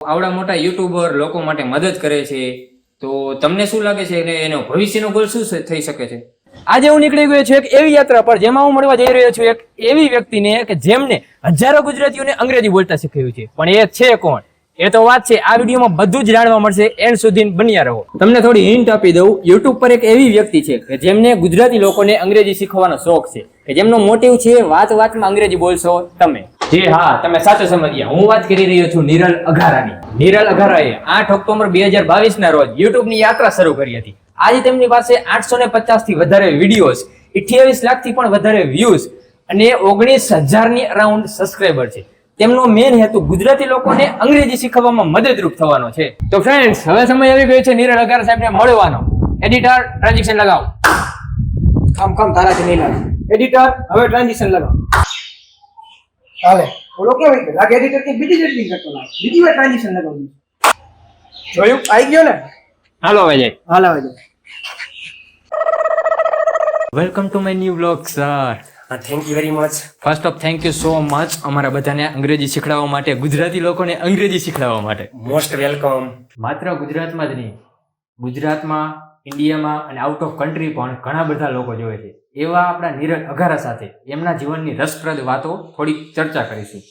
આવડા મોટા યુટ્યુબર લોકો માટે મદદ કરે છે, તો તમને શું લાગે છે કે એનો ભવિષ્યનો ગોલ શું થઈ શકે છે? આજે હું નીકળી ગયો છું એક એવી યાત્રા પર જેમાં હું મળવા જઈ રહ્યો છું એક એવી વ્યક્તિને કે જેમને હજારો ગુજરાતીઓને અંગ્રેજી બોલતા શીખવ્યું છે. પણ એ છે કોણ? એ તો વાત છે આ વિડીયોમાં બધું જ જાણવા મળશે. એન્ડ સુધી બન્યા રહો. તમને થોડી હિન્ટ આપી દઉં. યુટ્યુબ પર એક એવી વ્યક્તિ છે કે જેમને ગુજરાતી લોકોને અંગ્રેજી શીખવાનો શોખ છે, કે જેમનો મોટિવ છે વાતમાં અંગ્રેજી બોલશો તમે. જી હા, તમે સાચું સમજ્યા. હું વાત કરી રહ્યો છું નિરલ અઘારાની. નિરલ અઘારાએ 8 ઓક્ટોબર 2022 ના રોજ યુટ્યુબની યાત્રા શરૂ કરી હતી. આજે તેમની પાસે 850 થી વધારે વિડીયોઝ, 28 લાખથી પણ વધારે વ્યૂઝ અને 19,000 ની અરાઉન્ડ સબસ્ક્રાઇબર છે. તેમનો મેઇન હેતુ ગુજરાતી લોકોને અંગ્રેજી શીખવવામાં મદદરૂપ થવાનો છે. તો ફ્રેન્ડ્સ, હવે સમય આવી ગયો છે નિરલ અઘારા સાહેબને મળવાનો. એડિટર, ટ્રાન્ઝેક્શન લગાવો. કામ તારાથી નહીં લાગે. એડિટર, હવે ટ્રાન્ઝેક્શન લગાવો. હાલે બોલો કેમ હોય લાગે એડિટર કે બીજી જેટલી કરતો લાગે. બીજી વાર ટ્રાન્ઝેક્શન લગાવું. જોયું? આવી ગયો ને? હાલો અજય. હાલ આવે છે. Welcome to my new vlog sir. Thank you very much. First of thank you so much અમારા બધાને અંગ્રેજી શીખડાવવા માટે, ગુજરાતી લોકોને અંગ્રેજી શીખડાવવા માટે. Most welcome. માત્ર ગુજરાતમાં જ નહીં, ગુજરાતમાં, ઇન્ડિયામાં અને આઉટ ઓફ કન્ટ્રી પણ ઘણા બધા લોકો જોવે છે. એવા આપણા નિરલ અઘારા સાથે એમના જીવનની રસપ્રદ વાતો થોડીક ચર્ચા કરીશું.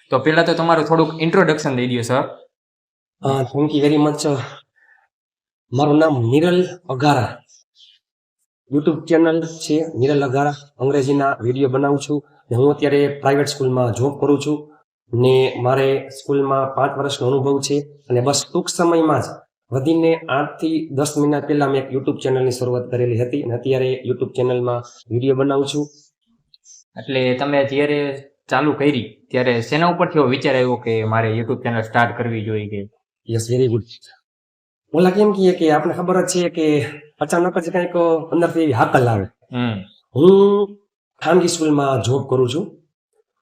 તો પહેલા તો તમારું થોડુંક ઇન્ટ્રોડક્શન દઈ દો sir. Thank you very much. મારું નામ નિરલ અઘારા. યુટ્યુબ ચેનલ છે નિરલ અઘારા. અંગ્રેજીના વિડીયો બનાવું છું. હું અત્યારે પ્રાઇવેટ સ્કૂલમાં જોબ કરું છું ને મારે સ્કૂલમાં 5 વર્ષનો અનુભવ છે. અને બસ ટૂંક સમયમાં જ વધીને 8 થી 10 મહિના પહેલા મેં એક યુટ્યુબ ચેનલની શરૂઆત કરેલી હતી અને અત્યારે યુટ્યુબ ચેનલમાં વિડીયો બનાવું છું. એટલે તમે જ્યારે ચાલુ કરી ત્યારે શેના ઉપરથી એવો વિચાર આવ્યો કે મારે યુટ્યુબ ચેનલ સ્ટાર્ટ કરવી જોઈએ? કે યસ, વેરી ગુડ. ઓલા કેમ કહીએ કે આપણે ખબર જ છે કે અચાનક જ કંઈક અંદરથી એવી હાકલ આવે. હું ખાનગી સ્કૂલમાં જોબ કરું છું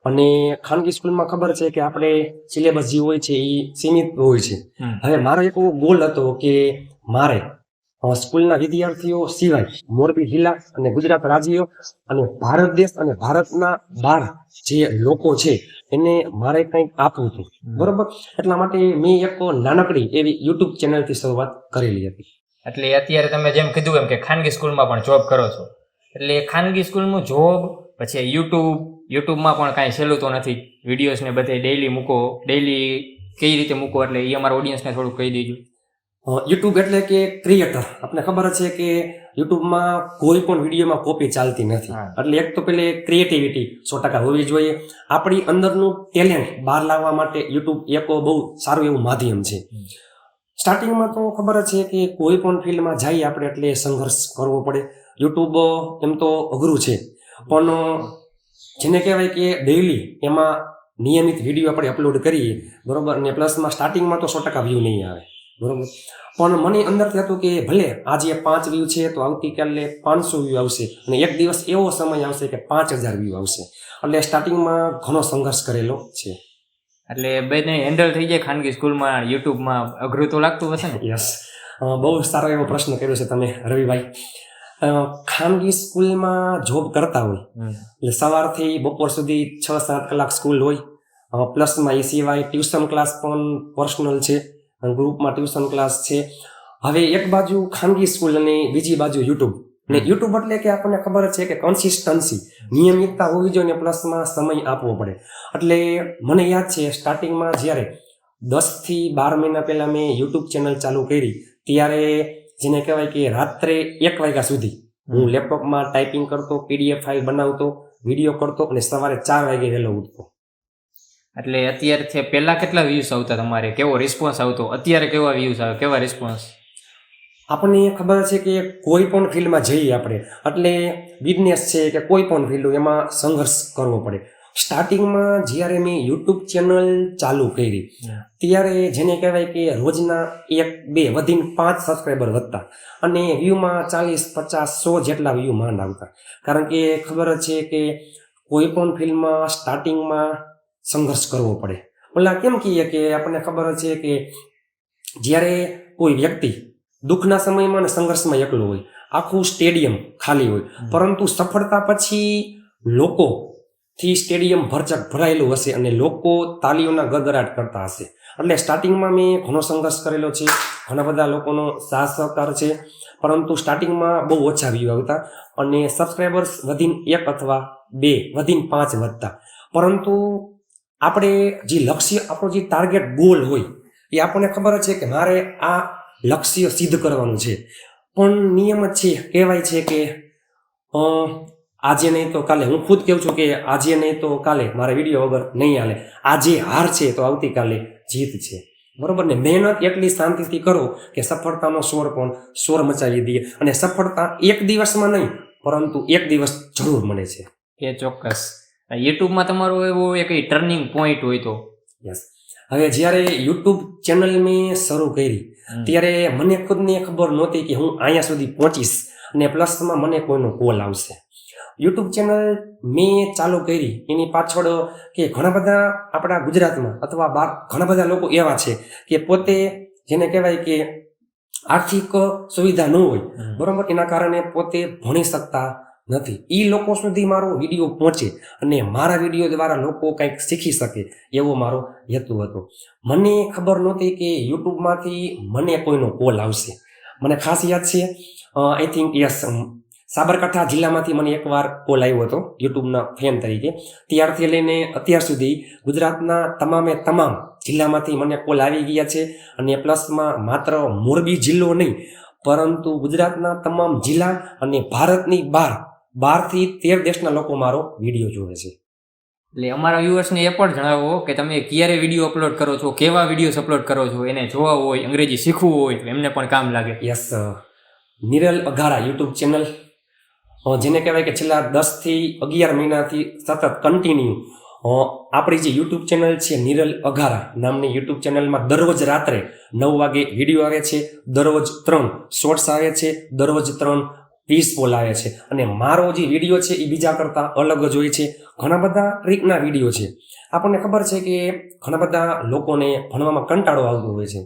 અને ખાનગી સ્કૂલમાં ખબર છે કે આપણે સિલેબસ જે હોય છે એ સીમિત હોય છે. હવે મારો એક ગોલ હતો કે મારે સ્કૂલના વિદ્યાર્થીઓ સિવાય મોરબી જિલ્લા અને ગુજરાત રાજ્ય અને ભારત દેશ અને ભારતના બહાર જે લોકો છે એને મારે કંઈક આપવું હતું. બરોબર, એટલા માટે મેં એક નાનકડી એવી યુટ્યુબ ચેનલથી શરૂઆત કરેલી હતી. એટલે અત્યારે તમે જેમ કીધું એમ કે ખાનગી સ્કૂલમાં પણ જોબ કરો છો, એટલે ખાનગી સ્કૂલનું જોબ પછી યુટ્યુબમાં પણ કાંઈ સહેલું તો નથી. વિડીયોઝ ને બધે ડેઈલી મૂકો, ડેઈલી કઈ રીતે મૂકો એટલે એ અમારા ઓડિયન્સને થોડું કહી દેજો. યુટ્યુબ એટલે કે ક્રિએટર. આપણે ખબર છે કે યુટ્યુબમાં કોઈ પણ વિડીયોમાં કોપી ચાલતી નથી. એટલે એક તો પેલે ક્રિએટિવિટી 100% હોવી જોઈએ. આપણી અંદરનું ટેલેન્ટ બહાર લાવવા માટે યુટ્યુબ એક બહુ સારું એવું માધ્યમ છે. સ્ટાર્ટિંગમાં તો ખબર જ છે કે કોઈ પણ ફિલ્ડમાં જઈએ આપણે એટલે સંઘર્ષ કરવો પડે. યુટ્યુબ એમ તો અઘરું છે પણ જેને કહેવાય કે ડેઈલી એમાં નિયમિત વિડીયો આપણે અપલોડ કરીએ, બરોબર, અને પ્લસમાં સ્ટાર્ટિંગમાં તો 100% વ્યૂ નહીં આવે, બરોબર, પણ મને અંદરથી હતું કે ભલે આજે 5 વ્યૂ છે તો આવતીકાલે 500 વ્યૂ આવશે અને એક દિવસ એવો સમય આવશે કે 5000 વ્યૂ આવશે. એટલે સ્ટાર્ટિંગમાં ઘણો સંઘર્ષ કરેલો છે. એટલે બંને હેન્ડલ થઈ જાય ખાનગી સ્કૂલમાં, યુટ્યુબમાં અઘરું તો લાગતું હશે ને? યસ, બહુ સારો એવો પ્રશ્ન કર્યો છે તમે રવિભાઈ. ખાનગી સ્કૂલમાં જોબ કરતા હોય એટલે સવારથી બપોર સુધી 6-7 કલાક સ્કૂલ હોય, પ્લસમાં એ સિવાય ટ્યુશન ક્લાસ પણ પર્સનલ છે, ગ્રુપમાં ટ્યુશન ક્લાસ છે. હવે એક બાજુ ખાનગી સ્કૂલ અને બીજી બાજુ યુટ્યુબ. ને યુટ્યુબ એટલે કે આપણને ખબર છે કે કન્સિસ્ટન્સી, નિયમિતતા હોવી જોઈએ ને પ્લસમાં સમય આપવો પડે. એટલે મને યાદ છે સ્ટાર્ટિંગમાં જ્યારે 10 થી 12 મહિના પહેલા મેં યુટ્યુબ ચેનલ ચાલુ કરી ત્યારે જેને કહેવાય કે રાત્રે 1 વાગ્યા સુધી હું લેપટોપમાં ટાઈપિંગ કરતો, પીડીએફ ફાઇલ બનાવતો, વિડીયો કરતો અને સવારે 4 વાગે વહેલો ઉઠતો. એટલે અત્યારે પહેલા કેટલા વ્યૂઝ આવતા તમારે, કેવો રિસ્પોન્સ આવતો, અત્યારે કેવા વ્યૂઝ આવે, કેવા રિસ્પોન્સ? આપણને ખબર છે કે કોઈ પણ ફિલ્ડમાં જઈએ આપણે એટલે બિઝનેસ છે કે કોઈ પણ ફિલ્ડ એમાં સંઘર્ષ કરવો પડે. સ્ટાર્ટિંગમાં જ્યારે મેં યુટ્યુબ ચેનલ ચાલુ કરી ત્યારે જેને કહેવાય કે રોજના 1-2 વધીને 5 સબસ્ક્રાઈબર વધતા અને વ્યૂમાં 40-50-100 જેટલા વ્યૂ માંડ આવતા. કારણ કે ખબર જ છે કે કોઈ પણ ફિલ્મમાં સ્ટાર્ટિંગમાં સંઘર્ષ કરવો પડે. ઓલા કેમ કહીએ કે આપણને ખબર જ છે કે જ્યારે કોઈ વ્યક્તિ દુઃખના સમયમાં અને સંઘર્ષમાં એકલો હોય, આખું સ્ટેડિયમ ખાલી હોય, પરંતુ સફળતા પછી લોકો થી સ્ટેડિયમ ભરચક ભરાયેલું હશે અને લોકો તાલીઓના ગડગડાટ કરતા હશે. એટલે સ્ટાર્ટિંગમાં મેં ઘણો સંઘર્ષ કરેલો છે, ઘણા બધા લોકોનો સાથ સહકાર છે, પરંતુ સ્ટાર્ટિંગમાં બહુ ઓછા વ્યૂ આવતા અને સબસ્ક્રાઈબર્સ વધીને 1 અથવા 2 વધીને 5 વધતા. પરંતુ આપણે જે લક્ષ્ય, આપણો જે ટાર્ગેટ ગોલ હોય એ આપણને ખબર જ છે કે મારે આ લક્ષ્ય સિદ્ધ કરવાનું છે. પણ નિયમ જ છે, કહેવાય છે કે આજે નહીં તો કાલે. હું ખુદ કહું છું કે આજે નહીં તો કાલે મારે વિડીયો વગર નહીં હાલે. આજે હાર છે તો આવતીકાલે જીત છે, બરોબર ને. મહેનત એટલી શાંતિથી કરો કે સફળતાનો શોર મચાવી દઈએ. અને સફળતા એક દિવસમાં નહીં, પરંતુ એક દિવસ જરૂર મળે છે. એ ચોક્કસ. યુટ્યુબમાં તમારો એવો એક ટર્નિંગ પોઈન્ટ હોય તો? યસ. હવે જ્યારે યુટ્યુબ ચેનલ મેં શરૂ કરી ત્યારે મને ખુદને ખબર નહોતી કે હું અહીંયા સુધી પહોંચીશ અને પ્લસમાં મને કોઈનો કોલ આવશે. યુટ્યુબ ચેનલ મેં ચાલુ કરી એની પાછળ કે ઘણા બધા આપણા ગુજરાતમાં અથવા બહાર ઘણા બધા લોકો એવા છે કે પોતે જેને કહેવાય કે આર્થિક સુવિધા ન હોય, બરોબર, એના કારણે પોતે ભણી શકતા નથી. એ લોકો સુધી મારો વિડીયો પહોંચે અને મારા વિડીયો દ્વારા લોકો કંઈક શીખી શકે એવો મારો હેતુ હતો. મને ખબર નહોતી કે યુટ્યુબમાંથી મને કોઈનો કોલ આવશે. મને ખાસ યાદ છે, આઈ થિંક યસ, સાબરકાંઠા જિલ્લામાંથી મને એકવાર કોલ આવ્યો હતો યુટ્યુબના ફેન તરીકે. ત્યારથી લઈને અત્યાર સુધી ગુજરાતના તમામે તમામ જિલ્લામાંથી મને કોલ આવી ગયા છે. અને પ્લસમાં માત્ર મોરબી જિલ્લો નહીં, પરંતુ ગુજરાતના તમામ જિલ્લા અને ભારતની બહારથી 13 દેશના લોકો મારો વિડીયો જોવે છે. એટલે અમારા વ્યુઅર્સને એ પણ જણાવો કે તમે ક્યારે વિડીયો અપલોડ કરો છો, કેવા વિડીયોઝ અપલોડ કરો છો, એને જોવા હોય, અંગ્રેજી શીખવું હોય તો એમને પણ કામ લાગે. Yes, Niral Aghara YouTube channel, જેને કહેવાય કે છેલ્લા 10 થી 11 મહિનાથી સતત કન્ટિન્યુ આપણી જે યુટ્યુબ ચેનલ છે નિરલ અઘારા નામની યુટ્યુબ ચેનલમાં દરરોજ રાત્રે 9 વાગે વિડીયો આવે છે, દરરોજ 3 શોર્ટ્સ આવે છે, દરરોજ 3 20 પોલ આવે છે. અને મારો જે વિડીયો છે એ બીજા કરતાં અલગ જ હોય છે. ઘણા બધા ટ્રીકના વિડીયો છે. આપણને ખબર છે કે ઘણા બધા લોકોને ભણવામાં કંટાળો આવતો હોય છે,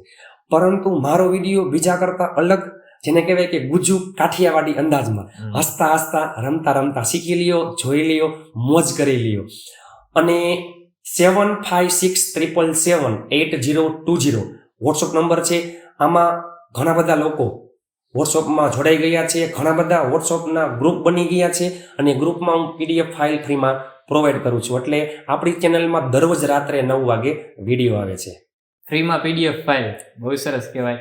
પરંતુ મારો વિડીયો બીજા કરતાં અલગ, જેને કહેવાય કે ગુજુ કાઠિયાવાડી અંદાજમાં હસતા હસતા રમતા રમતા શીખી લ્યો, જોઈ લ્યો, મોજ કરી લ્યો. અને 7567778020 વોટ્સઅપ નંબર છે. આમાં ઘણા બધા લોકો વોટ્સઅપમાં જોડાઈ ગયા છે, ઘણા બધા વોટ્સઅપના ગ્રુપ બની ગયા છે અને ગ્રુપમાં હું PDF ફાઇલ ફ્રીમાં પ્રોવાઈડ કરું છું. એટલે આપણી ચેનલમાં દરરોજ રાત્રે 9 વાગે વિડીયો આવે છે, ફ્રીમાં PDF ફાઇલ. બહુ સરસ કહેવાય.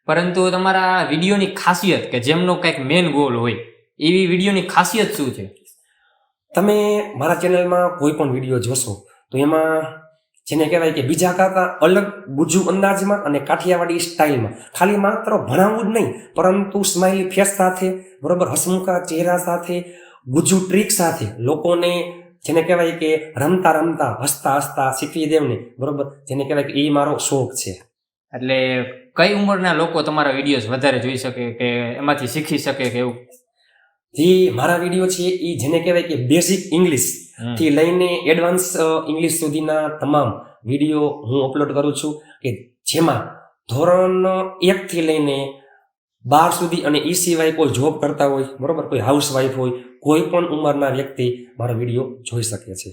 પરંતુ તમારા વિડીયોની ખાસિયત, કે જેમનો કંઈક મેન ગોલ હોય એવી વિડીયોની ખાસિયત શું છે? તમે મારા ચેનલમાં કોઈ પણ વિડીયો જોશો તો એમાં જેને કહેવાય કે બીજા કરતાં અલગ ગુજુ અંદાજમાં અને કાઠિયાવાડી સ્ટાઇલમાં ખાલી માત્ર ભણાવવું જ નહીં, પરંતુ સ્માઇલી ફેસ સાથે, બરોબર, હસમુખા ચહેરા સાથે, ગુજુ ટ્રીક સાથે લોકોને જેને કહેવાય કે રમતા રમતા હસતા હસતા શીખવી દેવને, બરોબર, જેને કહેવાય કે એ મારો શોખ છે. એટલે કઈ ઉંમરના લોકો તમારા વિડીયોઝ વધારે જોઈ શકે કે એમાંથી શીખી શકે કે એવું? જે મારા વિડીયો છે એ જેને કહેવાય કે બેઝિક ઇંગ્લિશ થી લઈને એડવાન્સ ઇંગ્લિશ સુધીના તમામ વિડીયો હું અપલોડ કરું છું, કે જેમાં ધોરણ 1 થી લઈને 12 સુધી અને એ સિવાય કોઈ જોબ કરતા હોય, બરોબર, કોઈ હાઉસવાઈફ હોય, કોઈ પણ ઉંમરના વ્યક્તિ મારો વિડીયો જોઈ શકે છે.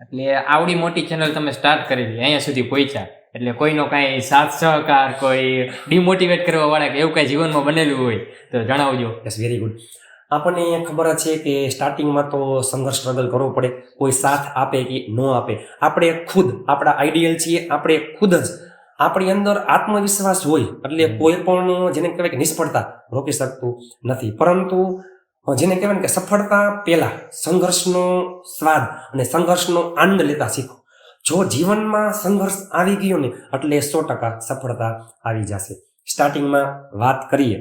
એટલે આવડી મોટી ચેનલ તમે સ્ટાર્ટ કરેલી, અહીંયા સુધી પહોંચ્યા, એટલે કોઈનો કાંઈ સાથ સહકાર, કોઈ ડિમોટિવેટ કરવા વાળા કે એવું કાંઈ જીવનમાં બનેલું હોય તો જણાવજો. Yes, very good. આપણને ખબર જ છે કે સ્ટાર્ટિંગમાં તો સંઘર્ષ સ્ટ્રગલ કરવો પડે, કોઈ સાથ આપે કે ન આપે. આપણે ખુદ આપણા આઈડિયલ છીએ, આપણે ખુદ જ આપણી અંદર આત્મવિશ્વાસ હોય એટલે કોઈ પણ જેને કહેવાય કે નિષ્ફળતા રોકી શકતું નથી. પરંતુ જેને કહેવાય કે સફળતા પહેલા સંઘર્ષનો સ્વાદ અને સંઘર્ષનો આનંદ લેતા શીખો. જો જીવનમાં સંઘર્ષ આવી ગયો ને એટલે 100% સફળતા આવી જશે. સ્ટાર્ટિંગમાં વાત કરીએ,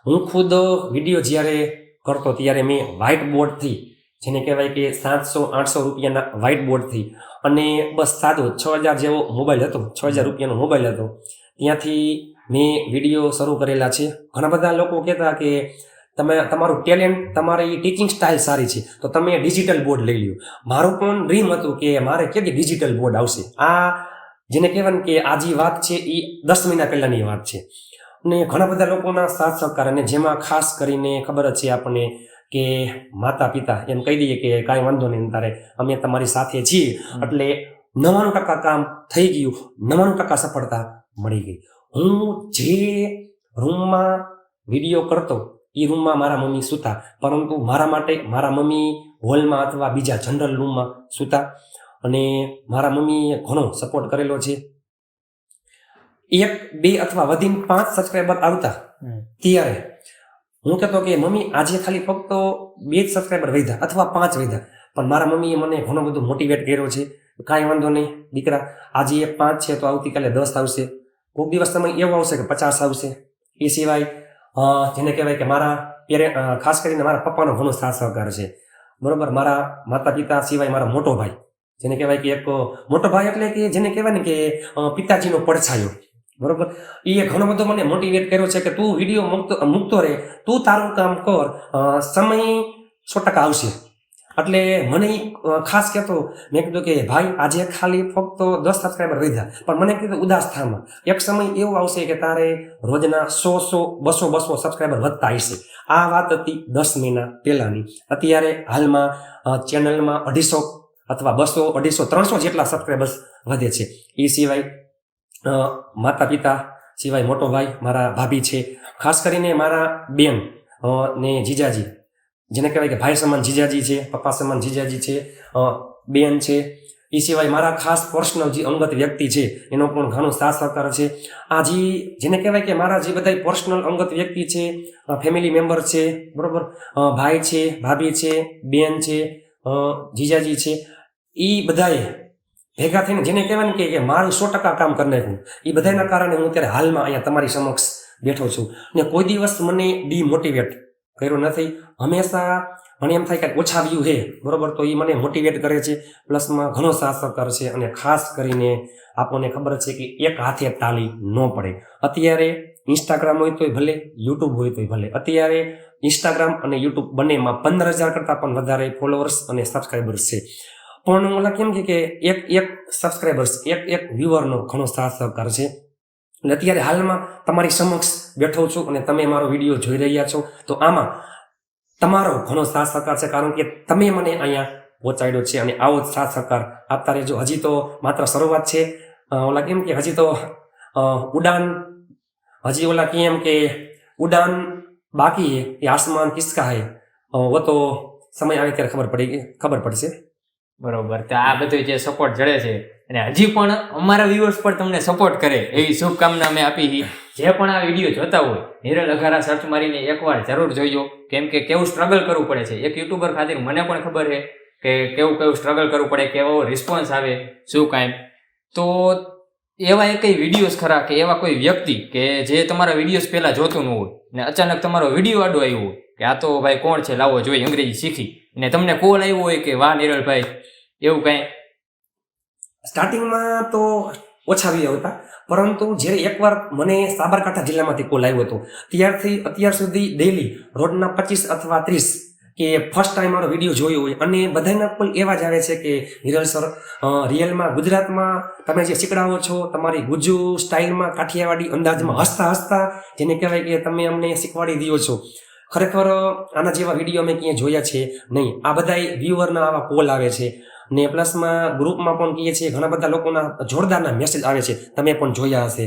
હું ખુદ વિડીયો જ્યારે કરતો ત્યારે મેં વ્હાઇટ બોર્ડથી, જેને કહેવાય કે 700-800 રૂપિયાના વ્હાઇટ બોર્ડથી, અને બસ સાદો 6000 જેવો મોબાઈલ હતો, 6000 રૂપિયાનો મોબાઈલ હતો, ત્યાંથી મેં વિડીયો શરૂ કરેલા છે. ઘણા બધા લોકો કહેતા કે તમે તમારું ટેલેન્ટ, તમારી ટીચિંગ સ્ટાઇલ સારી છે તો તમે ડિજિટલ બોર્ડ લઈ લ્યો. મારું પણ ડ્રીમ હતું કે મારે ક્યાંથી ડિજિટલ બોર્ડ આવશે. આ જેને કહેવાય કે આ જે વાત છે એ 10 મહિના પહેલાંની વાત છે. અને ઘણા બધા લોકોના સાથ સહકાર, અને જેમાં ખાસ કરીને ખબર જ છે આપણને કે માતા પિતા એમ કહી દઈએ કે કાંઈ વાંધો નહીં તારે અમે તમારી સાથે છીએ, એટલે 99% કામ થઈ ગયું, 99% સફળતા મળી ગઈ. હું જે રૂમમાં વિડીયો કરતો એ રૂમમાં મારા મમ્મી સૂતા, પરંતુ મારા માટે મારા મમ્મી હોલમાં અથવા બીજા જનરલ રૂમમાં સૂતા, અને મારા મમ્મીએ ઘણો સપોર્ટ કરેલો છે. 1, 2 અથવા વધીને 5 સબસ્ક્રાઈબર આવતા ત્યારે હું કહેતો કે મમ્મી આજે ખાલી ફક્ત 2 જ સબસ્ક્રાઈબર વધ્યા અથવા 5 વધ્યા, પણ મારા મમ્મીએ મને ઘણો બધો મોટિવેટ કર્યો છે. કાંઈ વાંધો નહીં દીકરા, આજે 5 છે તો આવતીકાલે 10 આવશે, કોઈક દિવસ સમય એવો આવશે કે 50 આવશે. એ સિવાય જેને કહેવાય કે મારા ખાસ કરીને મારા પપ્પાનો ઘણો સાથ સહકાર છે, બરોબર. મારા માતા પિતા સિવાય મારા મોટો ભાઈ, જેને કહેવાય કે એક મોટો ભાઈ એટલે કે જેને કહેવાય ને કે પિતાજીનો પડછાયો, બરોબર. એ ઘણો બધો મને મોટિવેટ કર્યો છે કે તું વિડીયો મૂકતો રહે, તું તારું કામ કર, સમય 100% આવશે. એટલે મને ખાસ કહેતો, મેં કીધું કે ભાઈ આજે ખાલી ફક્ત 10 સબસ્ક્રાઈબર વધ્યા, પણ મને કીધું ઉદાસ થામાં, એક સમય એવો આવશે કે તારે રોજના 100, 200 સબસ્ક્રાઈબર વધતા હશે. આ વાત હતી 10 મહિના પહેલાની. અત્યારે હાલમાં ચેનલમાં 250 અથવા 200, 250, 300 જેટલા સબસ્ક્રાઈબર્સ વધે છે. એ સિવાય માતા પિતા સિવાય મોટો ભાઈ, મારા ભાભી છે, ખાસ કરીને મારા બેન ને જીજાજી, જેને કહેવાય કે ભાઈ સમાન જીજાજી છે, પપ્પા સમાન જીજાજી છે, બેન છે. એ સિવાય મારા ખાસ પર્સનલ જે અંગત વ્યક્તિ છે એનો પણ ઘણો સાથ સહકાર છે. આ જેને કહેવાય કે મારા જે બધા પર્સનલ અંગત વ્યક્તિ છે, ફેમિલી મેમ્બર છે, બરોબર, ભાઈ છે, ભાભી છે, બેન છે, જીજાજી છે, એ બધાએ ભેગા થઈને જેને કહેવાય ને કે મારું 100% કામ કરી નાખ્યું. એ બધાના કારણે હું અત્યારે હાલમાં અહીંયા તમારી સમક્ષ બેઠો છું. ને કોઈ દિવસ મને ડિમોટિવેટ કર્યો નથી. હંમેશા મને એમ થાય કે ઓછા વ્યૂ છે, બરોબર, તો એ મને મોટિવેટ કરે છે, પ્લસમાં ઘણો સાથ સહકાર છે. અને ખાસ કરીને આપણને ખબર છે કે એક હાથે તાળી ન પડે. અત્યારે ઇન્સ્ટાગ્રામ હોય તોય ભલે, યુટ્યુબ હોય તોય ભલે. અત્યારે ઇન્સ્ટાગ્રામ અને યુટ્યુબ બંનેમાં 15,000 કરતાં પણ વધારે ફોલોઅર્સ અને સબસ્ક્રાઈબર્સ છે. પણ ઓલા કેમ કે એક સબસ્ક્રાઈબર્સ, એક વ્યુઅરનો ઘણો સાથ સહકાર છે. એટલે અત્યારે હાલમાં તમારી સમક્ષ બેઠો છું અને તમે મારો વિડીયો જોઈ રહ્યા છો, તો આમાં તમારો ઘણો સાથ સહકાર છે, કારણ કે તમે મને અહીંયા પહોંચાડ્યો છે. અને આવો જ સાથ સહકાર આપતા રહેજો. હજી તો માત્ર શરૂઆત છે. ઓલા કેમ કે હજી તો ઉડાન બાકી હે, એ આસમાન કિસકા હે, वो तो સમય આવે ત્યારે ખબર પડશે. બરોબર. તો આ બધું જે સપોર્ટ જડે છે અને હજી પણ અમારા વ્યુઅર્સ પર તમને સપોર્ટ કરે એવી શુભકામના અમે આપી છે. જે પણ આ વિડીયો જોતા હોય નિરલ અઘારા સર્ચ મારીને એકવાર જરૂર જોઈજો, કેમ કે કેવું સ્ટ્રગલ કરવું પડે છે એક યુટ્યુબર ખાतिर. મને પણ ખબર છે કે કેવું સ્ટ્રગલ કરવું પડે, કેવો રિસ્પોન્સ આવે, શું કાંઈ. તો એવા એકઈ વિડીયોઝ ખરા કે એવા કોઈ વ્યક્તિ કે જે તમારા વિડીયોઝ પહેલા જોતું ન હોય ને અચાનક તમારો વિડીયો આડો આવ્યો હોય કે આ તો ભાઈ કોણ છે, લાવો જોઈએ અંગ્રેજી શીખી, અને તમને કોલ આવ્યો હોય કે વાહ નિરલભાઈ, એવું કાંઈ? સ્ટાર્ટિંગમાં તો ઓછા વ્યૂ આવતા, પરંતુ જ્યારે એકવાર મને સાબરકાંઠા જિલ્લામાંથી કોલ આવ્યો હતો, ત્યારથી અત્યાર સુધી ડેલી રોજના 25 અથવા 30 કે ફર્સ્ટ ટાઈમ મારો વિડીયો જોયો હોય, અને બધાના કોલ એવા જ આવે છે કે નિરલ સર, રિયલમાં ગુજરાતમાં તમે જે શીખડાવો છો તમારી ગુજ્જુ સ્ટાઇલમાં, કાઠિયાવાડી અંદાજમાં, હસતા હસતા જેને કહેવાય કે તમે અમને શીખવાડી દો છો. ખરેખર આના જેવા વિડીયો અમે ક્યાંય જોયા છે નહીં. આ બધા વ્યુઅરના આવા કોલ આવે છે. ને પ્લસમાં ગ્રુપમાં પણ કહીએ છીએ, ઘણા બધા લોકોના જોરદારના મેસેજ આવે છે, તમે પણ જોયા હશે.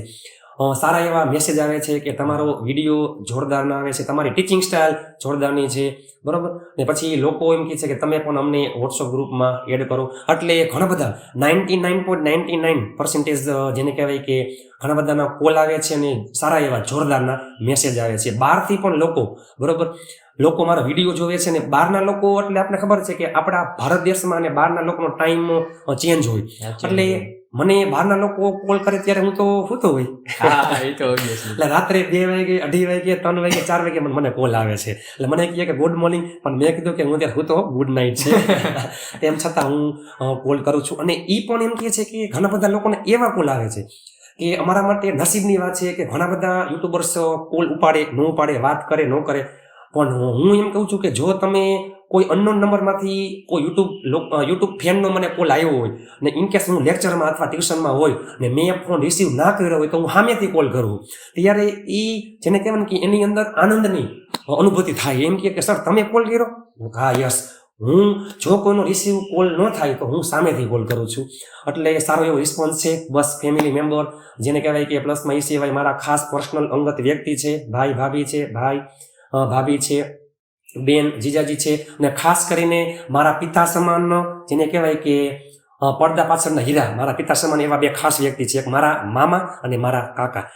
સારા એવા મેસેજ આવે છે કે તમારો વિડીયો જોરદારના આવે છે, તમારી ટીચિંગ સ્ટાઇલ જોરદારની છે, બરોબર. ને પછી લોકો એમ કહે છે કે તમે પણ અમને વોટ્સઅપ ગ્રુપમાં એડ કરો. એટલે ઘણા બધા 99.99% જેને કહેવાય કે ઘણા બધાના કોલ આવે છે અને સારા એવા જોરદારના મેસેજ આવે છે. બહારથી પણ લોકો મારા વિડીયો જોવે છે, ને બહારના લોકો એટલે આપણે ખબર છે કે આપણા ભારત દેશમાં અને બહારના લોકોનો ટાઈમ ચેન્જ હોય. એટલે મને બહારના લોકો કોલ કરે ત્યારે હું તો સૂતો હોય. એટલે રાત્રે 2 વાગે, 2:30 વાગે, 3 વાગે, 4 વાગે મને કોલ આવે છે. એટલે મને કહે કે ગુડ મોર્નિંગ, પણ મેં કીધું કે હું ત્યારે સૂતો, ગુડ નાઇટ છે. તેમ છતાં હું કોલ કરું છું. અને એ પણ એમ કહે છે કે ઘણા બધા લોકોને એવા કોલ આવે છે કે અમારા માટે નસીબની વાત છે કે ઘણા બધા યુટ્યુબર્સ કોલ ઉપાડે, ન ઉપાડે, વાત કરે, ન કરે. પણ હું એમ કહું છું કે જો તમે કોઈ અનનોન નંબરમાંથી કોઈ યુટ્યુબ ફેનનો મને કોલ આવ્યો હોય ને ઇનકેસ હું લેક્ચરમાં અથવા ટ્યુશનમાં હોય ને મેં ફોન રિસીવ ના કર્યો હોય તો હું સામેથી કોલ કરું ત્યારે એ જેને કહેવાય ને કે એની અંદર આનંદની અનુભૂતિ થાય. એમ કે સર તમે કોલ કર્યો? હા યસ. હું જો કોઈનો રિસીવ કોલ ન થાય તો હું સામેથી કોલ કરું છું. એટલે સારો એવો રિસ્પોન્સ છે. બસ ફેમિલી મેમ્બર જેને કહેવાય કે પ્લસમાં એ સિવાય મારા ખાસ પર્સનલ અંગત વ્યક્તિ છે, ભાઈ ભાભી છે, ભાભી છે, બેન જીજાજી છે, અને ખાસ કરીને મારા પિતા સમાન જેને કહેવાય કે પડદા પાછળના હીરા, મારા પિતા સમાન એવા બે ખાસ વ્યક્તિ છે, એક મારા મામા અને મારા કાકા.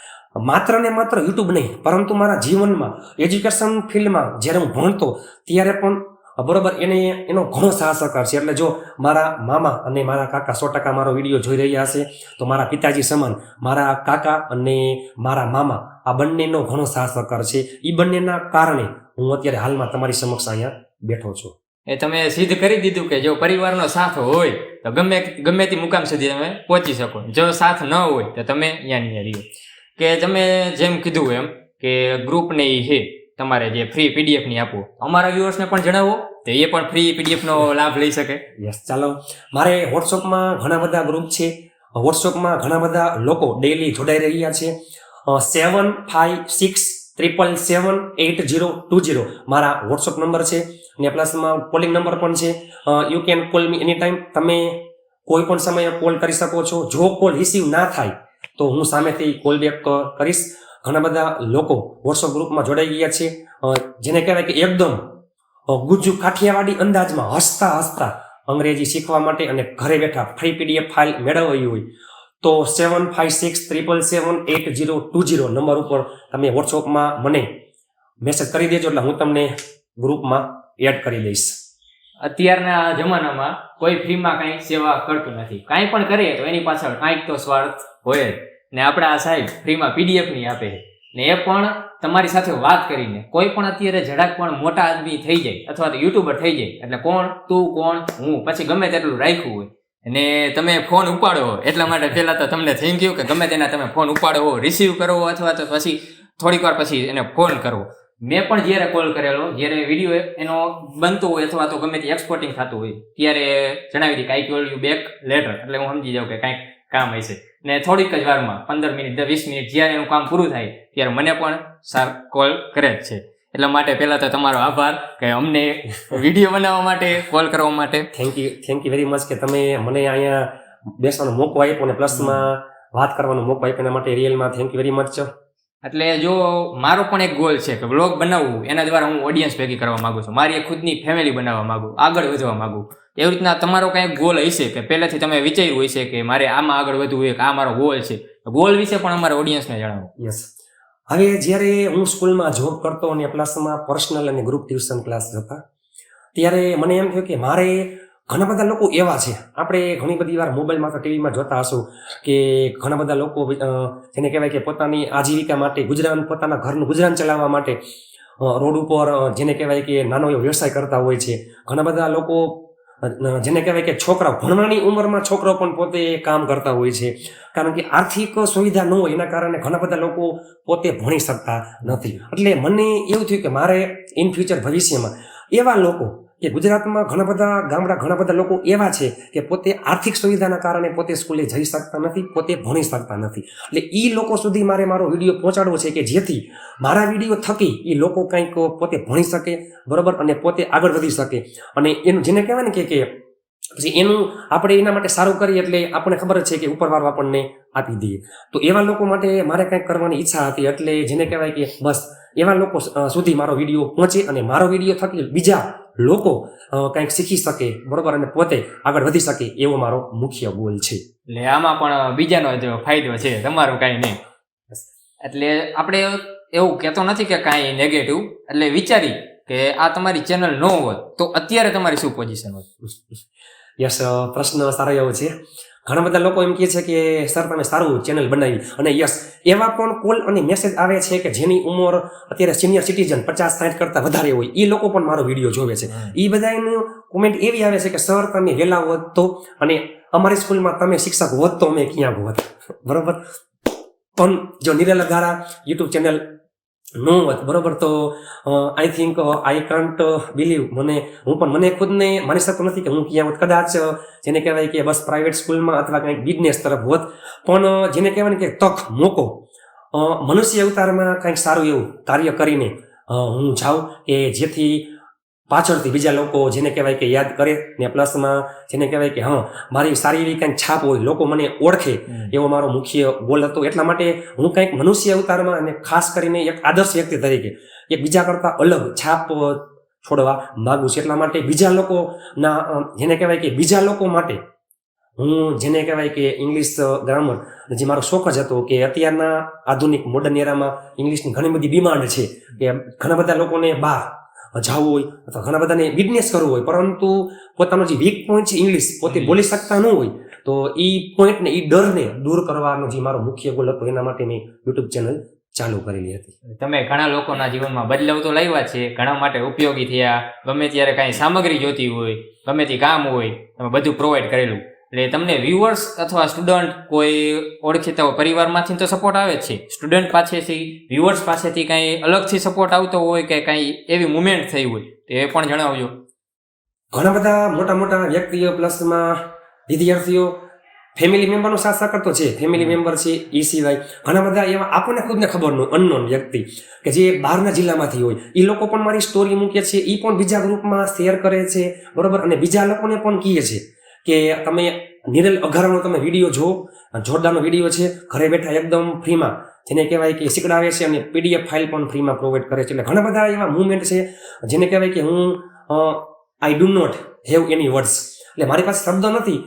માત્ર ને માત્ર યુટ્યુબ નહીં પરંતુ મારા જીવનમાં એજ્યુકેશન ફિલ્ડમાં જ્યારે હું ભણતો ત્યારે પણ બરોબર એનો ઘણો સાથ સહકાર છે. એટલે જો મારા મામા અને મારા કાકા 100% મારો વિડીયો જોઈ રહ્યા હશે તો મારા પિતાજી સમાન મારા કાકા અને મારા મામા આ બંનેનો ઘણો સાથ સહકાર છે. એ બંનેના કારણે હું અત્યારે હાલમાં તમારી સમક્ષ અહીંયા બેઠો છું. એ તમે સિદ્ધ કરી દીધું કે જો પરિવારનો સાથ હોય તો ગમે તે મુકામ સુધી તમે પહોંચી શકો. જો સાથ ન હોય તો તમે અહીંયા રહ્યો. કે તમે જેમ કીધું એમ કે ગ્રુપને એ છે તમારે જે ફ્રી પીડીએફ ની આપો, અમારા વ્યુઅર્સને પણ જણાવો તો એ પણ ફ્રી પીડીએફ નો લાભ લઈ શકે. યસ, ચાલો. મારે વોટ્સઅપમાં ઘણા બધા ગ્રુપ છે. વોટ્સઅપમાં ઘણા બધા લોકો ડેઈલી જોડાઈ રહ્યા છે. 7567778020 મારા વોટ્સઅપ નંબર છે અને પ્લસમાં કોલિંગ નંબર પણ છે. You can call me any time. તમે કોઈ પણ સમયે કોલ કરી શકો છો. જો કોલ રિસીવ ના થાય તો હું સામેથી કોલ બેક કરીશ. ઘણા બધા લોકો વોટ્સઅપ ગ્રુપમાં જોડાઈ ગયા છે જેને કહેવાય કે એકદમ ગુજ્જુ કાઠિયાવાડી અંદાજમાં હસતા અંગ્રેજી શીખવા માટે અને ઘરે બેઠા ફ્રી પીડીએફ ફાઇલ મેળવવી હોય તો 7567778020 નંબર ઉપર તમે વોટ્સઅપમાં મને મેસેજ કરી દેજો એટલે હું તમને ગ્રુપમાં એડ કરી દઈશ. અત્યારના જમાનામાં કોઈ ફ્રીમાં કાંઈ સેવા કરતું નથી. કાંઈ પણ કરીએ તો એની પાછળ કાંઈક તો સ્વાર્થ હોય જ. ને આપણા આ સાહેબ ફ્રીમાં પીડીએફ ની આપે છે ને એ પણ તમારી સાથે વાત કરીને. કોઈ પણ અત્યારે જરાક પણ મોટા આદમી થઈ જાય અથવા તો યુટ્યુબર થઈ જાય એટલે કોણ તું કોણ હું પછી ગમે તેટલું રાખ્યું હોય અને તમે ફોન ઉપાડો એટલા માટે પહેલા તો તમને થેન્ક યુ કે ગમે તેના તમે ફોન ઉપાડો રિસીવ કરવો અથવા તો પછી થોડીક વાર પછી એને ફોન કરવો. મેં પણ જ્યારે કોલ કરેલો જ્યારે વિડીયો એનો બનતો હોય અથવા તો ગમે તે એક્સપોર્ટિંગ થતું હોય ત્યારે જણાવી હતી કે I call you back letter. એટલે હું સમજી જાઉં કે કાંઈક કામ હશે ને થોડીક જ વારમાં 15 મિનિટ 20 મિનિટ જ્યારે એનું કામ પૂરું થાય ત્યારે મને પણ સર કોલ કરે જ છે. એટલા માટે પહેલા તો તમારો આભાર કે અમને વિડીયો બનાવવા માટે કોલ કરવા માટે. થેન્ક યુ વેરી મચ કે તમે મને અહીંયા બેસવાનો મોકો આપ્યો અને પ્લસમાં વાત કરવાનો મોકો આપ્યો એના માટે રિયલમાં થેન્ક યુ વેરી મચ. એટલે જો મારો પણ એક ગોલ છે કે બ્લોગ બનાવવું, એના દ્વારા હું ઓડિયન્સ ભેગી કરવા માંગુ છું, મારી એક ખુદની ફેમિલી બનાવવા માંગુ, આગળ વધવા માંગુ. એવી રીતના તમારો કંઈક ગોલ હશે કે પહેલાથી તમે વિચાર્યું હશે કે મારે આમાં આગળ વધવું હોય કે આ મારો ગોલ છે. ગોલ વિશે પણ અમારા ઓડિયન્સને જણાવો. યસ, હવે જ્યારે હું સ્કૂલમાં જોબ કરતો અને પ્લસમાં પર્સનલ અને ગ્રુપ ટ્યુશન ક્લાસ હતા ત્યારે મને એમ થયું કે મારે ઘણા બધા લોકો એવા છે, આપણે ઘણી બધી વાર મોબાઈલમાં તો ટીવીમાં જોતા હશું કે ઘણા બધા લોકો જેને કહેવાય કે પોતાની આજીવિકા માટે પોતાના ઘરનું ગુજરાન ચલાવવા માટે રોડ ઉપર જેને કહેવાય કે નાનો એવો વ્યવસાય કરતા હોય છે. ઘણા બધા લોકો જેને કહેવાય કે છોકરાઓ ભણવાની ઉંમરમાં છોકરાઓ પણ પોતે કામ કરતા હોય છે કારણ કે આર્થિક સુવિધા ન હોય એના કારણે ઘણા બધા લોકો પોતે ભણી શકતા નથી. એટલે મને એવું થયું કે મારે ઇન ફ્યુચર ભવિષ્યમાં એવા લોકો કે ગુજરાતમાં ઘણા બધા લોકો એવા છે કે પોતે આર્થિક સુવિધાના કારણે પોતે સ્કૂલે જઈ શકતા નથી, પોતે ભણી શકતા નથી. એટલે એ લોકો સુધી મારે મારો વિડીયો પહોંચાડવો છે કે જેથી મારા વિડીયો થકી એ લોકો કંઈક પોતે ભણી શકે, બરોબર, અને પોતે આગળ વધી શકે. અને એનું જેને કહેવાય ને કે પછી એનું આપણે એના માટે સારું કરીએ એટલે આપણને ખબર જ છે કે ઉપરવાળો આપણને આપી દઈએ. તો એવા લોકો માટે મારે કંઈક કરવાની ઈચ્છા હતી. એટલે જેને કહેવાય કે બસ એવા લોકો સુધી મારો વિડીયો પહોંચે અને મારો વિડીયો થકી બીજા લોકો કંઈક શીખી શકે, બરોબર, અને પોતે આગળ વધી શકે એવો મારો મુખ્ય ગોલ છે. એટલે આમાં પણ બીજાનો જ ફાયદો છે, તમારો કાંઈ નહીં. એટલે આપણે એવું કહેતો નથી કે કાંઈ નેગેટિવ. એટલે વિચારી કે આ તમારી ચેનલ ન હોત તો અત્યારે તમારી શું પોઝિશન હોત? યસ, પ્રશ્ન સારો એવો છે. ઘણા બધા લોકો એમ કહે છે કે સર તમે સારું ચેનલ બનાવી, અને યસ એવા પણ કોલ અને મેસેજ આવે છે કે જેની ઉંમર અત્યારે સિનિયર સિટીઝન 50-60 કરતા વધારે હોય એ લોકો પણ મારો વિડીયો જોવે છે. એ બધાની કોમેન્ટ એવી આવે છે કે સર તમે વહેલા હોત તો, અને અમારી સ્કૂલમાં તમે શિક્ષક હોત તો અમે ક્યાં હોત, બરોબર. પણ જો નિરલ અઘારા યુટ્યુબ ચેનલ નો હોત, બરોબર, તો I think I can't believe, મને ખુદને માની શકતો નથી કે હું ક્યાં હોત. કદાચ જેને કહેવાય કે બસ પ્રાઇવેટ સ્કૂલમાં અથવા કંઈક બિઝનેસ તરફ હોત. પણ જેને કહેવાય ને કે તક, મોકો, મનુષ્ય અવતારમાં કંઈક સારું એવું કાર્ય કરીને હું જાઉં કે જેથી પાછળથી બીજા લોકો જેને કહેવાય કે યાદ કરે ને પ્લસમાં જેને કહેવાય કે હા મારી સારી એવી કંઈક છાપ હોય, લોકો મને ઓળખે, એવો મારો મુખ્ય ગોલ હતો. એટલા માટે હું કંઈક મનુષ્ય અવતારમાં અને ખાસ કરીને એક આદર્શ વ્યક્તિ તરીકે એક બીજા કરતાં અલગ છાપ છોડવા માગું છું. એટલા માટે બીજા લોકોના જેને કહેવાય કે બીજા લોકો માટે હું જેને કહેવાય કે ઇંગ્લિશ ગ્રામર જે મારો શોખ જ હતો કે અત્યારના આધુનિક મોડર્ન એરામાં ઇંગ્લિશની ઘણી બધી ડિમાન્ડ છે કે ઘણા બધા લોકોને બહાર જવું હોય અથવા ઘણા બધાને બિઝનેસ કરવું હોય, પરંતુ પોતાનો જે વીક પોઈન્ટ છે ઇંગ્લિશ પોતે બોલી શકતા ન હોય, તો એ પોઈન્ટને એ ડરને દૂર કરવાનો જે મારો મુખ્ય ગોલ હતો એના માટે મેં યુટ્યુબ ચેનલ ચાલુ કરેલી હતી. તમે ઘણા લોકોના જીવનમાં બદલાવ તો લાવ્યા છે, ઘણા માટે ઉપયોગી થયા. ગમે ત્યારે કાંઈ સામગ્રી જોતી હોય, ગમે તે કામ હોય, તમે બધું પ્રોવાઈડ કરેલું. એટલે તમને વ્યુઅર્સ અથવા સ્ટુડન્ટ કોઈ ઓળખીતા હોય પરિવારમાંથી તો સપોર્ટ આવે જ છે, સ્ટુડન્ટ પાસેથી વ્યુઅર્સ પાસેથી કાંઈ અલગથી સપોર્ટ આવતો હોય કે કાંઈ એવી મુવમેન્ટ થઈ હોય તો એ પણ જણાવજો. ઘણા બધા મોટા મોટા વ્યક્તિઓ પ્લસમાં વિદ્યાર્થીઓ ફેમિલી મેમ્બરનો સાથ સહકાર તો છે, ફેમિલી મેમ્બર છે. એ સિવાય ઘણા બધા એવા આપણને ખુદને ખબર ન અનનોન વ્યક્તિ કે જે બહારના જિલ્લામાંથી હોય, એ લોકો પણ મારી સ્ટોરી મૂકે છે, એ પણ બીજા ગ્રુપમાં શેર કરે છે, બરોબર. અને બીજા લોકોને પણ કહે છે કે તમે નિરલ અઘારાનો તમે વિડીયો જો, જોરદારનો વિડીયો છે, ઘરે બેઠા એકદમ ફ્રીમાં જેને કહેવાય કે શીખડાવે છે અને PDF ફાઇલ પણ ફ્રીમાં પ્રોવાઈડ કરે છે. એટલે ઘણા બધા એવા મુવમેન્ટ છે જેને કહેવાય કે હું I do not have any words, એટલે મારી પાસે શબ્દ નથી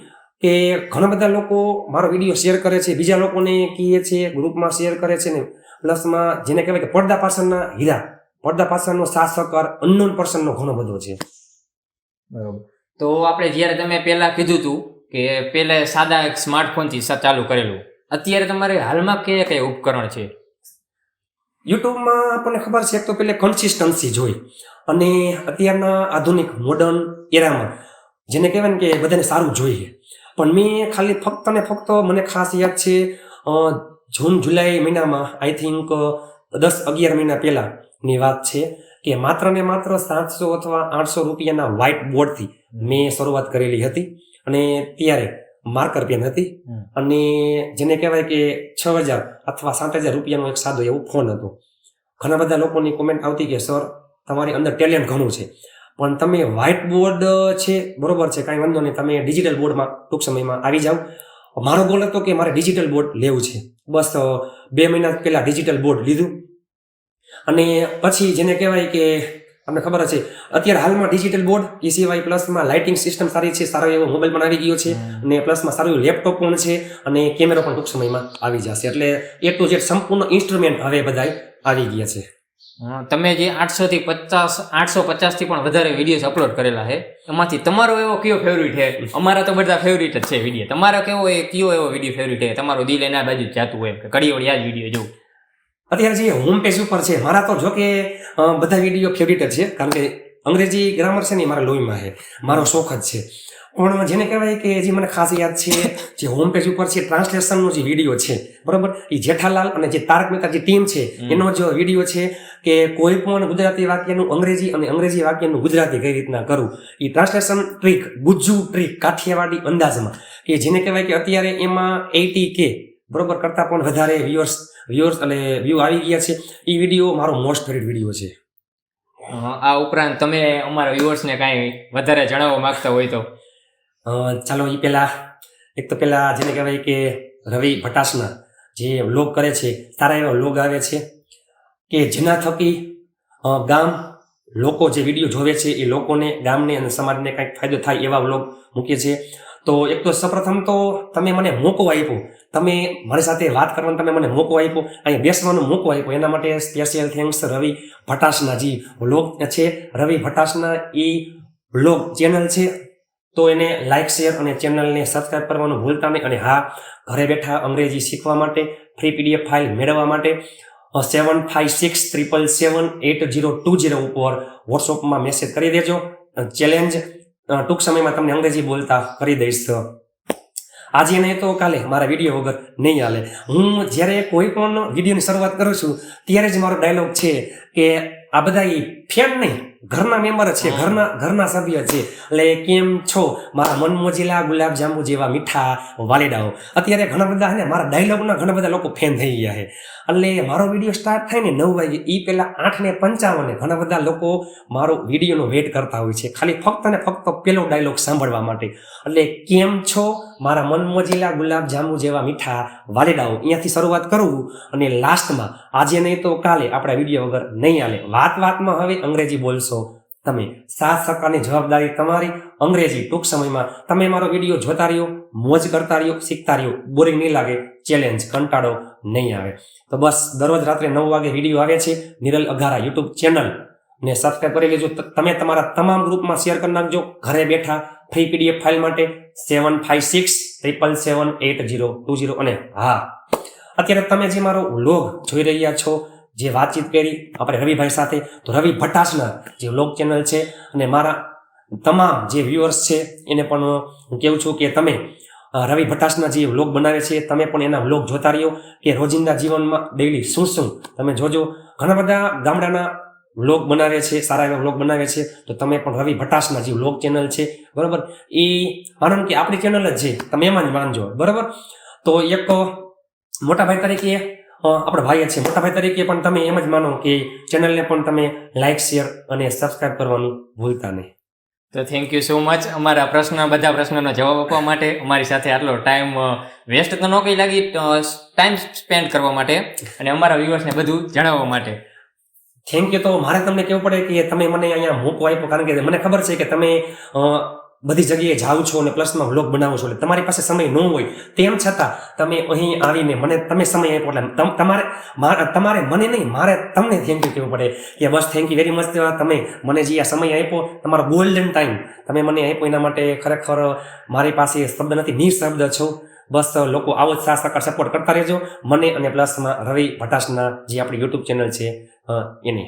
કે ઘણા બધા લોકો મારો વિડીયો શેર કરે છે, બીજા લોકોને કહે છે, ગ્રુપમાં શેર કરે છે ને પ્લસમાં જેને કહેવાય કે પડદા પાછળના હીરા, પડદા પાછળનો સાથ સહકાર અનનોન પર્સનનો ઘણો બધો છે. બરોબર. તો આપણે જ્યારે તમે પહેલા કીધું હતું કે પહેલા સાદા એક સ્માર્ટફોનથી ચાલુ કરેલું, અત્યારે તમારે હાલમાં કયા કયા ઉપકરણ છે? યુટ્યુબમાં આપણને ખબર છે એક તો પેલે કન્સિસ્ટન્સી જોઈ, અને અત્યારના આધુનિક મોડર્ન એરામાં જેને કહેવાય ને કે બધાને સારું જોઈએ, પણ મેં ખાલી ફક્ત ને ફક્ત મને ખાસ યાદ છે જૂન જુલાઈ મહિનામાં આઈ થિંક 10-11 મહિના પહેલાની વાત છે કે માત્ર ને માત્ર 700 અથવા 800 રૂપિયાના વ્હાઇટ બોર્ડથી મેં શરૂઆત કરેલી હતી. અને ત્યારે માર્કર પેન હતી અને જેને કહેવાય કે 6,000 અથવા 7,000 રૂપિયાનો એક સાદો એવો ફોન હતો. ઘણા બધા લોકોની કોમેન્ટ આવતી કે સર તમારી અંદર ટેલેન્ટ ઘણું છે, પણ તમે વ્હાઇટ બોર્ડ છે, બરોબર છે, કાંઈ વાંધો નહીં, તમે ડિજિટલ બોર્ડમાં ટૂંક સમયમાં આવી જાઓ. મારો ગોલ હતો કે મારે ડિજિટલ બોર્ડ લેવું છે. બસ 2 મહિના પહેલા ડિજિટલ બોર્ડ લીધું. અને પછી જેને કહેવાય કે તમને ખબર છે અત્યારે હાલમાં ડિજિટલ બોર્ડ એ સિવાય પ્લસમાં લાઇટિંગ સિસ્ટમ સારી છે, સારો એવો મોબાઈલ પણ આવી ગયો છે, અને પ્લસમાં સારું એવું લેપટોપ પણ છે, અને કેમેરો પણ ટૂંક સમયમાં આવી જશે. એટલે એ ટુ ઝેડ સંપૂર્ણ ઇન્સ્ટ્રુમેન્ટ હવે બધાય આવી ગયા છે. તમે જે 850 થી પણ વધારે વિડીયોઝ અપલોડ કરેલા છે, એમાંથી તમારો એવો કયો ફેવરિટ છે? અમારા તો બધા ફેવરિટ જ છે વિડીયો. તમારો કેવો કયો એવો વિડીયો ફેવરિટ છે? તમારો દિલ એના બાજુ જ જાતું હોય કે ઘડી વળી આ જ વિડીયો જોઉં? અત્યારે જે હોમ પેજ ઉપર છે મારા તો જો કે બધા વિડીયો ફેવરિટ જ છે, કારણ કે અંગ્રેજી ગ્રામર છે ને મારા લોહીમાં છે, મારો શોખ જ છે. પણ જેને કહેવાય કે જે મને ખાસ યાદ છે જે હોમ પેજ ઉપર છે ટ્રાન્સલેશનનો જે વિડીયો છે, બરોબર, એ જેઠાલાલ અને જે તારક મહેતા જે ટીમ છે એનો જ વિડીયો છે કે કોઈ પણ ગુજરાતી વાક્યનું અંગ્રેજી અને અંગ્રેજી વાક્યનું ગુજરાતી કઈ રીતના કરવું, એ translation trick, Gujju trick, Kathiawadi અંદાજમાં, કે જેને કહેવાય કે અત્યારે એમાં 80K બરોબર કરતા પણ વધારે વ્યુઅર્સ એટલે વ્યૂ આવી ગયા છે. એ વિડીયો મારો મોસ્ટ ફેવરિટ વિડીયો છે. આ ઉપરાંત તમે અમારા વ્યુઅર્સને કાંઈ વધારે જણાવવા માંગતા હોય તો? ચાલો એ એક તો પેલા જેને કહેવાય કે રવિ ભટાસના જે વ્લોગ કરે છે, સારા એવા વ્લોગ આવે છે કે જેના થકી ગામ લોકો જે વિડીયો જોવે છે એ લોકોને, ગામને અને સમાજને કંઈક ફાયદો થાય એવા વ્લોગ મૂકે છે. તો એક તો સૌપ્રથમ તો તમે મને મોકો આપ્યો, તમે મારી સાથે વાત કરવાનો તમે મને મોકો આપ્યો, અહીંયા બેસવાનો મોકો આપ્યો, એના માટે સ્પેશિયલ થેન્ક્સ રવિ ભટાસના જે વ્લોગ છે. રવિ ભટાસના એ વ્લોગ ચેનલ છે, તો એને લાઇક, શેર અને ચેનલને સબસ્ક્રાઈબ કરવાનું ભૂલતા નહીં. અને હા, ઘરે બેઠા અંગ્રેજી શીખવા માટે, ફ્રી PDF ફાઇલ મેળવવા માટે 7567778020 ઉપર વોટ્સઅપમાં મેસેજ કરી દેજો. ચેલેન્જ ટૂંક સમયમાં તમને અંગ્રેજી બોલતા કરી દઈશ. આજે નહીં તો કાલે મારા વિડીયો વગર નહીં હાલે. હું જ્યારે કોઈ પણ વિડીયોની શરૂઆત કરું છું ત્યારે જ મારો ડાયલોગ છે કે આ બધા ફેન નહીં, ઘરના મેમ્બર છે, ઘરના સભ્ય છે. એટલે કેમ છો મારા મનમોજીલા ગુલાબ જાંબુ જેવા મીઠા વાલીડાઓ. અત્યારે ઘણા બધા ને મારા ડાયલોગના ઘણા બધા લોકો ફેન થઈ ગયા છે. એટલે મારો વિડીયો સ્ટાર્ટ થાય ને 9 વાગે એ પહેલા 8:55 ઘણા બધા લોકો મારો વિડીયોનો વેઇટ કરતા હોય છે, ખાલી ફક્ત ને ફક્ત પેલો ડાયલોગ સાંભળવા માટે. એટલે કેમ છો મારા મનમોજીલા ગુલાબ જાંબુ જેવા મીઠા વાલીડાઓ, અહીંયાથી શરૂઆત કરું અને લાસ્ટમાં આજે નહીં તો કાલે આપણા વિડીયો વગર નહીં હાલે. વાતમાં હવે અંગ્રેજી બોલશો તમે, 7% જવાબદારી તમારી. અંગ્રેજી ટૂંક સમયમાં તમે મારો વિડીયો જોતા રહ્યો, મોજ કરતા રહ્યો, શીખતા રહ્યો, બોરિંગ નહીં લાગે, ચેલેન્જ કંટાળો નહીં આવે. તો બસ દરરોજ રાત્રે 9 વાગે વિડીયો આવે છે. નિરલ અઘારા યુટ્યુબ ચેનલ ને સબસ્ક્રાઈબ કરી લેજો. તમે તમારા તમામ ગ્રુપમાં શેર કરી નાખજો. ઘરે બેઠા ફ્રી પીડીએફ ફાઇલ માટે 7567778020. અને હા, અત્યારે તમે જે મારો વ્લોગ જોઈ રહ્યા છો, જે વાતચીત કરી આપણે રવિભાઈ સાથે, તો રવિ ભટ્ટાસના જે વ્લોગ ચેનલ છે અને મારા તમામ જે વ્યુઅર્સ છે એને પણ હું કહું છું કે તમે રવિ ભટ્ટાસના જે વ્લોગ બનાવે છે તમે પણ એના વ્લોગ જોતા રહ્યો કે રોજિંદા જીવનમાં ડેઈલી શું તમે જોજો. ઘણા બધા ગામડાના વ્લોગ બનાવે છે, સારા એવા વ્લોગ બનાવે છે. તો તમે પણ રવિ ભટ્ટાસના જે વ્લોગ ચેનલ છે બરાબર, એ માનો કે આપણી ચેનલ જ છે, તમે એમાં જ માનજો બરાબર. તો એક મોટા ભાઈ તરીકે આપણા ભાઈ જ છે, મોટા ભાઈ તરીકે પણ તમે એમ જ માનો કે ચેનલને પણ તમે લાઈક, શેર અને સબસ્ક્રાઇબ કરવાનું ભૂલતા નહીં. તો થેન્ક યુ સો મચ અમારા બધા પ્રશ્નોનો જવાબ આપવા માટે, અમારી સાથે આટલો ટાઈમ વેસ્ટ તો ન કઈ લાગી, ટાઈમ સ્પેન્ડ કરવા માટે અને અમારા વ્યુઅર્સને બધું જણાવવા માટે. Thank you. તો મારે તમને કહેવું પડે કે તમે મને અહીંયા મોકો આપ્યો, કારણ કે મને ખબર છે કે તમે બધી જગ્યાએ જાઓ છો અને પ્લસમાં વ્લોગ બનાવો છો, એટલે તમારી પાસે સમય ન હોય, તેમ છતાં તમે અહીં આવીને મને તમે સમય આપ્યો. એટલે તમારે મને નહીં, મારે તમને થેન્ક યુ કહેવું પડે કે બસ થેન્ક યુ વેરી મચ. તમે મને જે આ સમય આપ્યો, તમારો ગોલ્ડન ટાઈમ તમે મને આપ્યો, એના માટે ખરેખર મારી પાસે શબ્દ નથી, નિશબ્દ છો. બસ લોકો આવો જ સાથ સપોર્ટ કરતા રહેજો મને, અને પ્લસમાં રવિ ભટ્ટાસના જે આપણી યુટ્યુબ ચેનલ છે એને.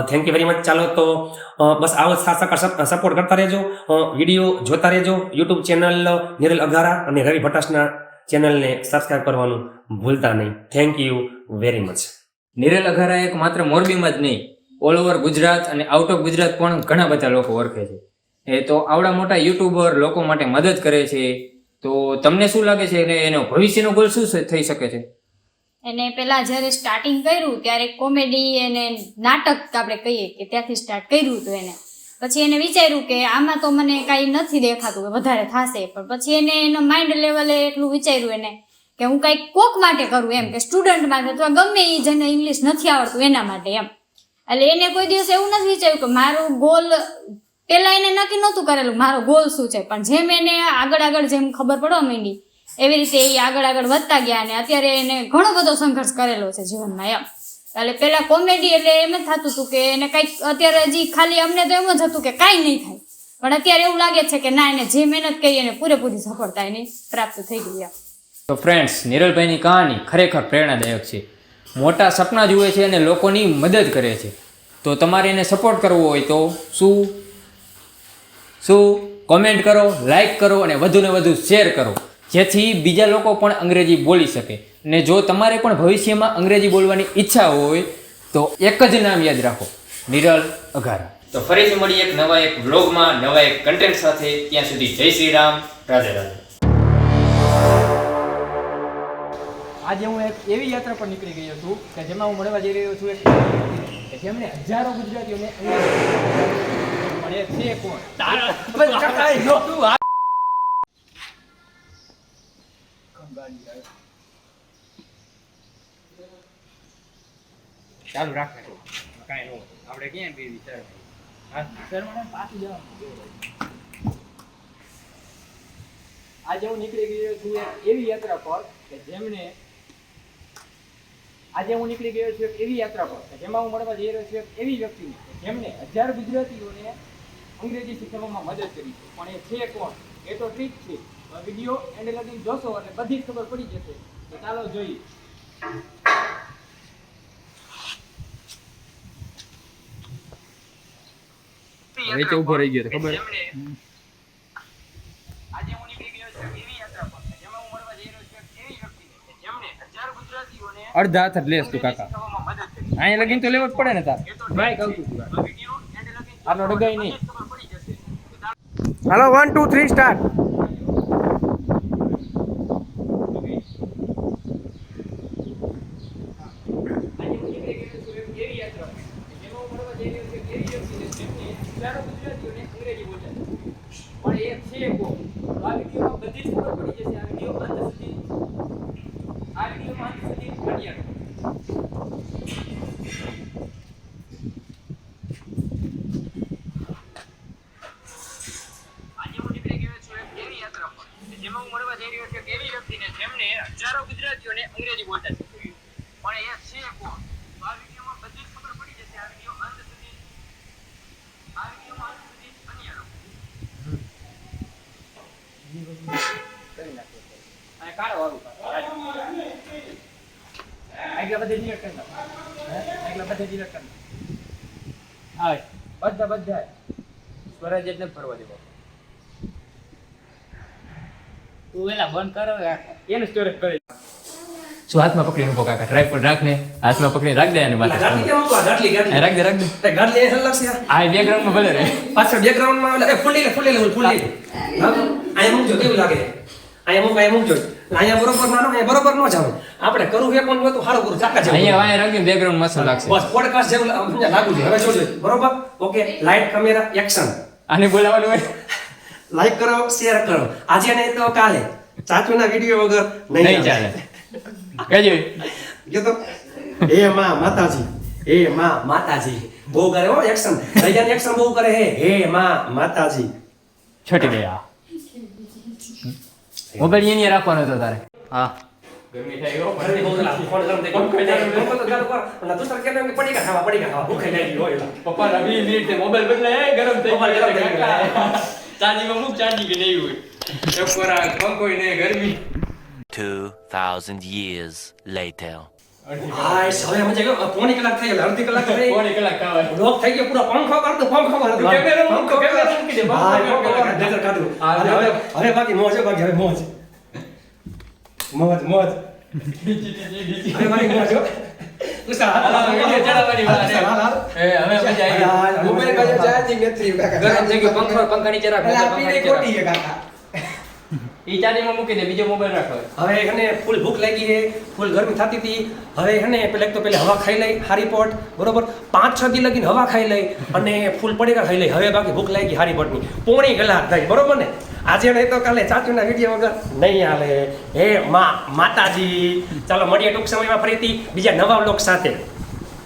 Thank you very much. ચાલો તો બસ આવો જ સપોર્ટ કરતા રહેજો, વિડીયો જોતા રહેજો. યુટ્યુબ ચેનલ નિરલ અઘારા અને રવિ ભટ્ટાસના ચેનલને સબસ્ક્રાઇબ કરવાનું ભૂલતા નહીં. Thank you very much. Niral Aghara એક માત્ર મોરબીમાં જ નહીં, ઓલ ઓવર ગુજરાત અને આઉટ ઓફ ગુજરાત પણ ઘણા બધા લોકો ઓળખે છે. એ તો આવડા મોટા યુટ્યુબર લોકો માટે મદદ કરે છે. તો તમને શું લાગે છે કે એનો ભવિષ્યનો ગોલ શું થઈ શકે છે? એને પેલા જ્યારે સ્ટાર્ટિંગ કર્યું ત્યારે કોમેડી અને નાટક આપણે કહીએ કે ત્યાંથી સ્ટાર્ટ કર્યું હતું એને. પછી એને વિચાર્યું કે આમાં તો મને કાંઈ નથી દેખાતું કે વધારે થશે, પણ પછી એને એનો માઇન્ડ લેવલે એટલું વિચાર્યું એને કે હું કંઈક કોક માટે કરું, એમ કે સ્ટુડન્ટ માટે અથવા ગમે એ જેને ઇંગ્લિશ નથી આવડતું એના માટે એમ. એટલે એને કોઈ દિવસ એવું નથી વિચાર્યું કે મારો ગોલ, પેલા એને નક્કી નહોતું કરેલું મારો ગોલ શું છે, પણ જેમ એને આગળ જેમ ખબર પડવા માંડી એવી રીતે એ આગળ વધતા ગયા અને અત્યારે એને ઘણો બધો સંઘર્ષ કરેલો છે જીવનમાં એમ. એટલે પેલા કોમેડી એટલે એમ જ થતું હતું કે એને કંઈક, અત્યારે હજી ખાલી અમને તો એમ જ હતું કે કાંઈ નહીં થાય, પણ અત્યારે એવું લાગે છે કે ના, એને જે મહેનત કરી એને પૂરેપૂરી સફળતા એની પ્રાપ્ત થઈ ગઈ એમ. તો ફ્રેન્ડ્સ, નિરલભાઈની કહાની ખરેખર પ્રેરણાદાયક છે. મોટા સપના જુએ છે અને લોકોની મદદ કરે છે. તો તમારે એને સપોર્ટ કરવો હોય તો શું કોમેન્ટ કરો, લાઈક કરો અને વધુને વધુ શેર કરો, જેથી બીજા લોકો પણ અંગ્રેજી બોલી શકે. અને જો તમારે પણ ભવિષ્યમાં અંગ્રેજી બોલવાની ઈચ્છા હોય તો એક જ નામ યાદ રાખો, નિરલ અઘારા. તો ફરીથી મળીએ એક નવા વ્લોગમાં, નવા એક કન્ટેન્ટ સાથે. ત્યાં સુધી જય શ્રી રામ, રાધે રાધે. આજે હું એક એવી યાત્રા પર નીકળી ગયો છું કે જેમાં હું મળવા જઈ રહ્યો છું એક કે જેમણે હજારો ગુજરાતીઓને પણ એ છે કોણ? ચાલુ રાખ, કાંઈ ન આપણે ક્યાં બી વિચાર સર મને પાછું જવાનું. આજે હું નીકળી ગયો છું એક એવી યાત્રા પર કે જેમને જેમાં હું મળવા જઈ રહ્યો છું એક એવી વ્યક્તિને જેમણે હજાર ગુજરાતીઓને અંગ્રેજી શીખવવામાં મદદ કરી છે. પણ એ છે કોણ એ તો ટ્રીક છે. વિડીયો એન્ડ લગી જોશો એટલે બધી જ ખબર પડી જશે. તો ચાલો જોઈએ. હવે તો ઉભો રહી ગયો ખબર. આજે હું નીકળી ગયો છું એવી અડધા હાથ જ લેસ તું કાકા અહીંયા લગીને તો લેવો જ પડે ને તાર ભાઈ કહું છું આનો ડગાઈ નહીં હાલો 1 2 3 સ્ટાર્ટ. હજારો ગુજરાતીઓને અંગ્રેજી બોલતા શીખવ્યું પણ એ છે કોણ? તો આ વિડીયોમાં બધી જ ખબર પડી જશે. આ વિડીયો અંત સુધી બની રહો. આ કાળો વાળું આગલા બધે ડિલીટ કરી નાખ. આગલા બધે ડિલીટ કરી નાખ. હા બધા સ્વરાજ જ ન ફરવા દેવો. તું એલા બંધ કરો એનું સ્ટોરેજ કરે. શું હાથમાં પકડીને ઉભો કાકા ટ્રાય પર રાખને હાથમાં પકડીને રાખ દે અને માથે ગાટલી કેમ મૂકવા? ગાટલી રાખ દે તે ગાટલી એ હલક છે. આ બેકગ્રાઉન્ડમાં ભલે રહે પાછળ બેકગ્રાઉન્ડમાં એ ફૂલી લે. હા અહીંયા મૂકજો કેવું લાગે. અહીંયા મૂકજો. અહીંયા બરોબર ના અહીંયા બરોબર ન જાવ. આપણે કરવું એ પણ તો સારું કરું ચાકા જેવું. અહીંયા વાય રાખી બેકગ્રાઉન્ડ મસ્ત લાગશે. બસ પોડકાસ્ટ જેવું લાગુ છે. હવે જોજો બરોબર. Okay light camera action. આને બોલાવવાનું હોય લાઈક કરો શેર કરો. આજે નહીં તો કાલે ચાચુના વિડીયો વગર નહીં ચાલે. કહેજો જો તો એ માં માતાજી બહુ કરે હો એક્શન. રૈયાન એક્શન બહુ કરે હે માં માતાજી. છટી ગયા મોબાઈલ અહીંયા રાખવાનો હતો તારે. હા ગરમી થાય હો ઘરે બહુ લાગ ફોન ગરમ થઈ ગયો. તો ચાલુ કર અને તું સર કે પડીકા ખાવા ભૂખે લાગી હોય એલા. પપ્પા 20 મિનિટ મોબાઈલ બદલાય ગરમ થઈ મોબાઈલ ગરમ થઈ ગયો. ચાર્જિંગમાં મૂક ચાર્જિંગ કે નહીં હોય ઉપર આ પંખો ને ગરમી 2000 years later. હાય હવે મજા ગયો. પોણી કલાક થઈ ગયો. અડધી કલાક થઈ. પોણી કલાક ખાવા લોક થઈ ગયો પૂરો પંખો કરતો કેમેરા મૂકી દે નજર કાઢું. હવે બાકી મોજ હવે મોજ હવે બાકી મોજ હો. ઉસા વિડિયો ચડાવવાની વાત છે. હાલ એ હવે મજા આવી મોબાઈલ કાજો ચાર્જિંગ નથી ગરમ થઈ ગયો પંખા નીચે રાખ આપીને ખોટી છે કાકા. ઈ ચાર્જિંગમાં મૂકી દે બીજો મોબાઈલ રાખો હવે એને ફૂલ ભૂખ લાગી છે, ફૂલ ગરમી થતી હતી. હવે એને પેલા હવા ખાઈ લઈ હારી પોટ બરોબર 5-6 દી લગીને હવા ખાઈ લઈ અને ફૂલ પડીકા ખાઈ લઈ. હવે બાકી ભૂખ લાગી હારી પોટની પોણી કલાક થઈ બરોબર ને. આજે નહીં તો કાલે ચાચુના વિડીયો વગર નહીં હાલે. હે માતાજી. ચાલો મળીએ ટૂંક સમયમાં ફરીથી બીજા નવા બ્લોગ સાથે.